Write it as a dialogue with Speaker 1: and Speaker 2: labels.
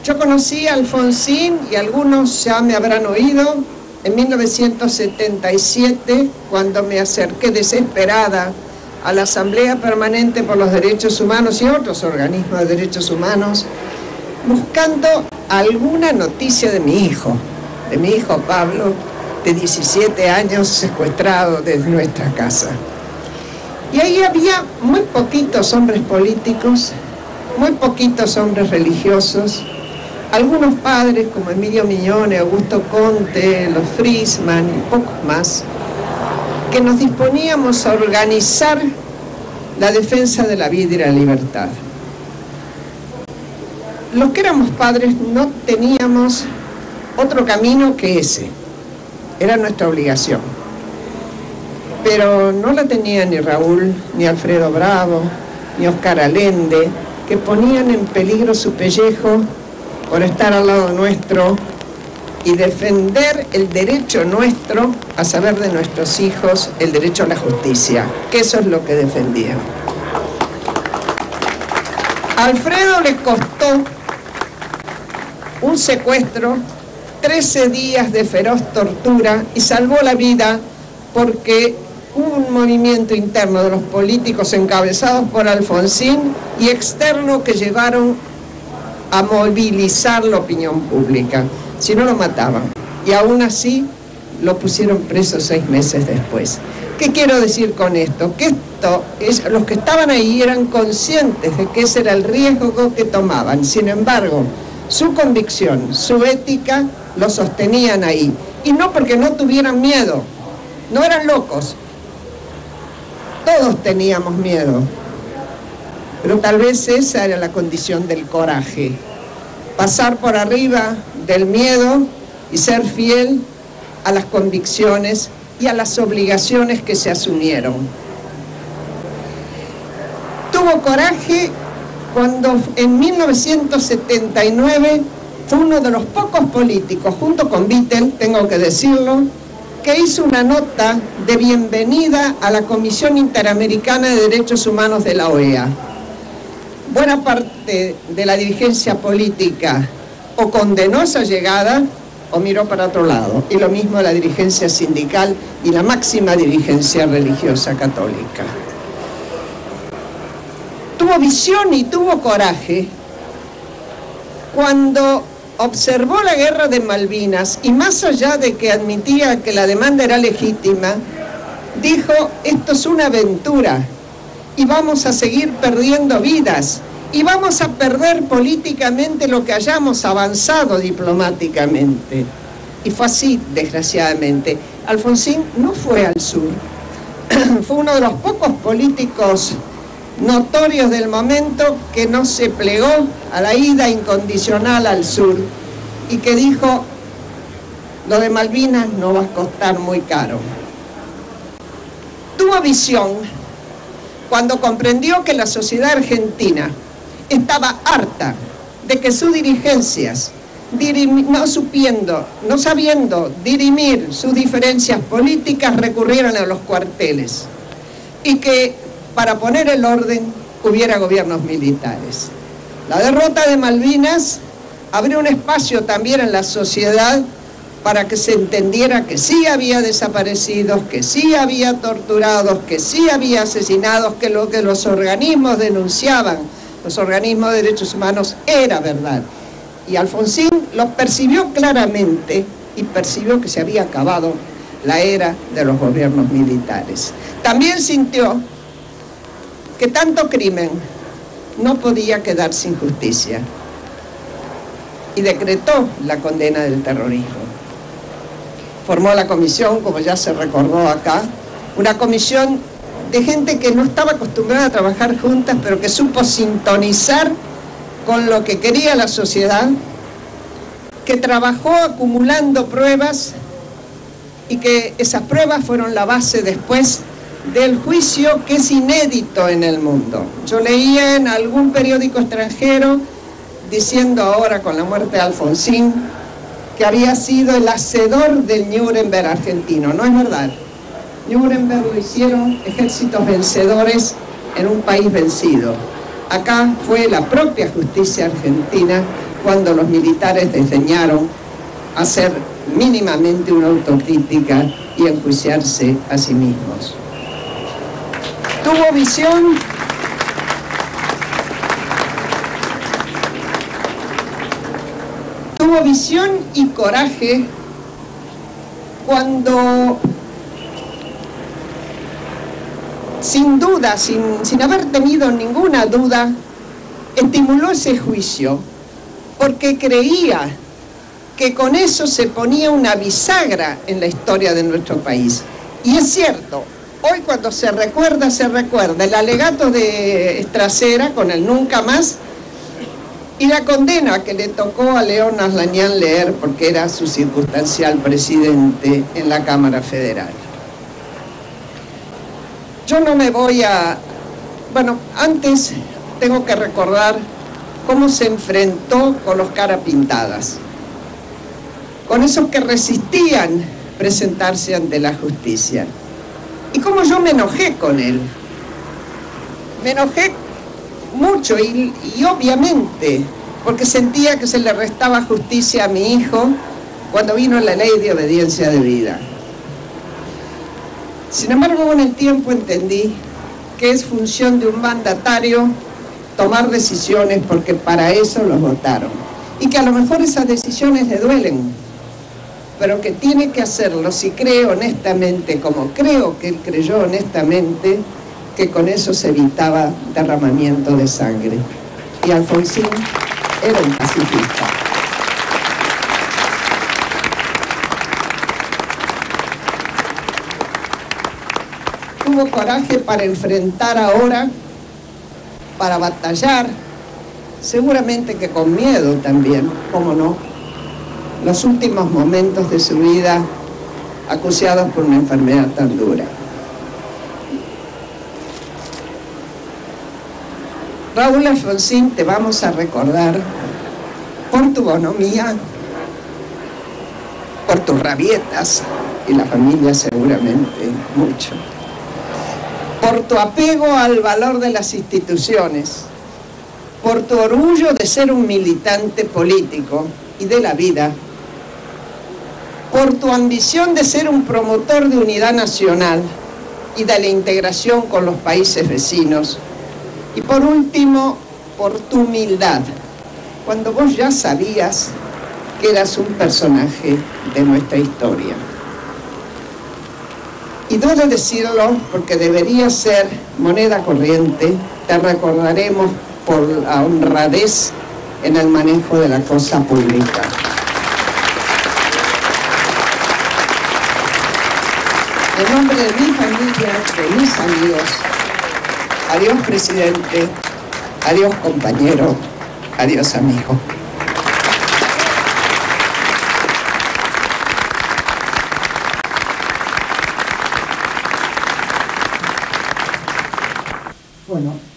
Speaker 1: Yo conocí a Alfonsín, y algunos ya me habrán oído, en 1977, cuando me acerqué desesperada a la Asamblea Permanente por los Derechos Humanos y otros organismos de derechos humanos, buscando alguna noticia de mi hijo Pablo, de 17 años, secuestrado desde nuestra casa. Y ahí había muy poquitos hombres políticos, muy poquitos hombres religiosos, algunos padres como Emilio Miñone, Augusto Conte, los Friesman y pocos más, que nos disponíamos a organizar la defensa de la vida y la libertad. Los que éramos padres no teníamos otro camino que ese, era nuestra obligación. Pero no la tenía ni Raúl, ni Alfredo Bravo, ni Oscar Allende, que ponían en peligro su pellejo por estar al lado nuestro y defender el derecho nuestro a saber de nuestros hijos, el derecho a la justicia, que eso es lo que defendían. A Alfredo le costó un secuestro, 13 días de feroz tortura, y salvó la vida porque hubo un movimiento interno de los políticos encabezados por Alfonsín y externo que llevaron a movilizar la opinión pública. Si no, lo mataban. Y aún así lo pusieron preso 6 meses después. ¿Qué quiero decir con esto? Que los que estaban ahí eran conscientes de que ese era el riesgo que tomaban. Sin embargo, su convicción, su ética, lo sostenían ahí. Y no porque no tuvieran miedo, no eran locos. Todos teníamos miedo. Pero tal vez esa era la condición del coraje. Pasar por arriba del miedo y ser fiel a las convicciones y a las obligaciones que se asumieron. Tuvo coraje cuando en 1979 fue uno de los pocos políticos, junto con Vittel, tengo que decirlo, que hizo una nota de bienvenida a la Comisión Interamericana de Derechos Humanos de la OEA. Buena parte de la dirigencia política o condenó esa llegada o miró para otro lado. Y lo mismo la dirigencia sindical y la máxima dirigencia religiosa católica. Tuvo visión y tuvo coraje cuando observó la guerra de Malvinas y, más allá de que admitía que la demanda era legítima, dijo: esto es una aventura y vamos a seguir perdiendo vidas y vamos a perder políticamente lo que hayamos avanzado diplomáticamente. Y fue así, desgraciadamente. Alfonsín no fue al sur. Fue uno de los pocos políticos notorios del momento que no se plegó a la ida incondicional al sur y que dijo: lo de Malvinas no va a costar muy caro. Tuvo visión cuando comprendió que la sociedad argentina estaba harta de que sus dirigencias, no sabiendo dirimir sus diferencias políticas, recurrieran a los cuarteles y que para poner el orden hubiera gobiernos militares. La derrota de Malvinas abrió un espacio también en la sociedad para que se entendiera que sí había desaparecidos, que sí había torturados, que sí había asesinados, que lo que los organismos denunciaban, los organismos de derechos humanos, era verdad. Y Alfonsín lo percibió claramente y percibió que se había acabado la era de los gobiernos militares. También sintió que tanto crimen no podía quedar sin justicia y decretó la condena del terrorismo. Formó la comisión, como ya se recordó acá, una comisión de gente que no estaba acostumbrada a trabajar juntas, pero que supo sintonizar con lo que quería la sociedad, que trabajó acumulando pruebas y que esas pruebas fueron la base después del juicio que es inédito en el mundo. Yo leía en algún periódico extranjero diciendo ahora, con la muerte de Alfonsín, que había sido el hacedor del Nuremberg argentino. No es verdad. Nuremberg lo hicieron ejércitos vencedores en un país vencido. Acá fue la propia justicia argentina cuando los militares desdeñaron hacer mínimamente una autocrítica y enjuiciarse a sí mismos. Tuvo visión y coraje cuando, sin duda, sin haber tenido ninguna duda, estimuló ese juicio, porque creía que con eso se ponía una bisagra en la historia de nuestro país. Y es cierto, hoy cuando se recuerda el alegato de Estracera con el nunca más y la condena que le tocó a León Aslañán leer porque era su circunstancial presidente en la Cámara Federal. Yo no me voy a... Bueno, antes tengo que recordar cómo se enfrentó con los caras pintadas, con esos que resistían presentarse ante la justicia. Y cómo yo me enojé con él. Me enojé mucho y obviamente porque sentía que se le restaba justicia a mi hijo cuando vino la ley de obediencia debida. Sin embargo, con el tiempo entendí que es función de un mandatario tomar decisiones porque para eso los votaron. Y que a lo mejor esas decisiones le duelen, pero que tiene que hacerlo si cree honestamente, como creo que él creyó honestamente, que con eso se evitaba derramamiento de sangre. Y Alfonsín era un pacifista. Tuvo coraje para enfrentar ahora, para batallar, seguramente que con miedo también, cómo no, los últimos momentos de su vida acuciados por una enfermedad tan dura. Raúl Alfonsín, te vamos a recordar por tu bonomía, por tus rabietas, y la familia seguramente mucho, por tu apego al valor de las instituciones, por tu orgullo de ser un militante político y de la vida, por tu ambición de ser un promotor de unidad nacional y de la integración con los países vecinos, y por último, por tu humildad, cuando vos ya sabías que eras un personaje de nuestra historia. Y duele decirlo porque debería ser moneda corriente, te recordaremos por la honradez en el manejo de la cosa pública. En nombre de mi familia, de mis amigos, adiós presidente, adiós compañero, adiós amigo.
Speaker 2: Bueno.